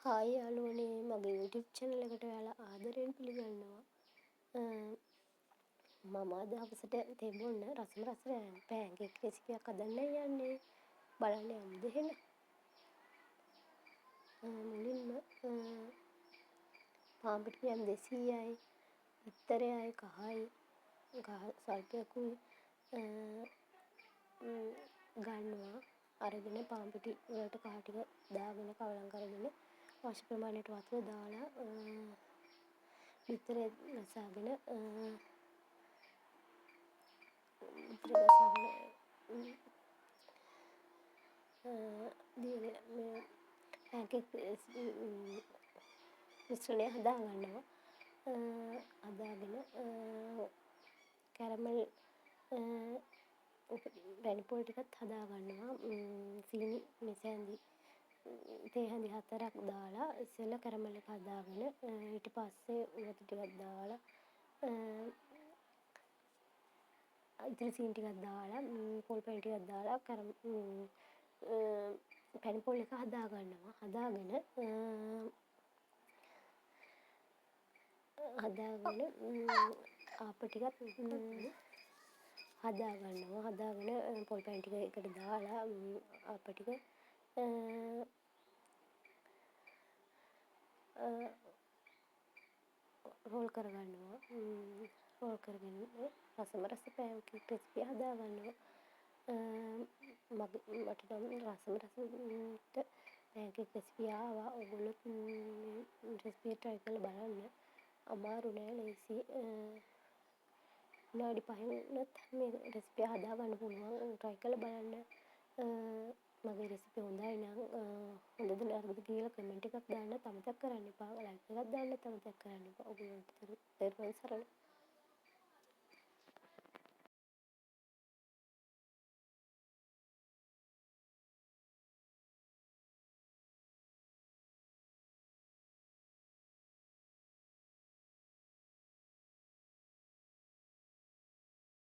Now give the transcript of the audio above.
Hi යාළුවනේ මගේ YouTube channel එකට ඔයාලා ආදරයෙන් පිළිගන්නවා. මම අද හවසට තෙඹුන්න රසම රස පෑන්කේක් රෙසිපියක් හදන්න යන්නේ. බලන්න යමුද එහෙනම්. මුලින්ම පාන් පිටි ග්‍රෑම් 200යි, බිත්තරයයි, කහයි, සල්පයකුයි ගන්නවා. අරගෙන පාන් පිටි වලට කහ ටික දාගෙන කවලම් කරගෙන අවශ්‍ය ප්‍රමාණයට වතුර දාලා බිත්තරය ගසාගෙන පෑන්කේක් මිශ්‍රණය හදා ගන්නවා. හදාගෙන කැරමල් පැණිපොල් ටිකත් හදා ගන්නවා. සීනි මෙසැන්දි තේ හැඳි 4ක් දාලා ඉස්සෙල්ලා කැරමල් එක හදාගෙන ඊට පස්සේ වතුර ටිකක් දාලා ඉතින් සීනි ටිකක් දාලා පොල් පැණි ටිකක් දාලා පැණිපොල් එක හදා ගන්නවා. හදාගෙන ආප ටිකක් හදා ගන්නවා. හදාගෙන පොල් පැණි ටික එකට දාලා ආප ටික රෝල් කරගන්නවා. රෝල් කරගෙන රසම රස පෑන්කේක් රෙසිපිය හදා ගන්නවා. මට නම් රසම රස පෑන්කේක් රෙසිපිය ආවා. ඔයගොල්ලොත් රෙසිපිය try කරලා බලන්න. අමාරු නෑ ලේසි. විනාඩි 5කිනුත් මේ රෙසිපිය හදා ගන්න පුළුවන්. try කරලා බලන්න. මගේ රෙසිපි හොඳයි නම් හොඳද නරකද කියලා කමෙන්ට් එකක් දාන්නත් අමතක කරන්න එපා. ලයික් එකක් දාන්නත් අමතක කරන්න එපා. ඔයගොල්ලන්ට තෙරුවන් සරණයි.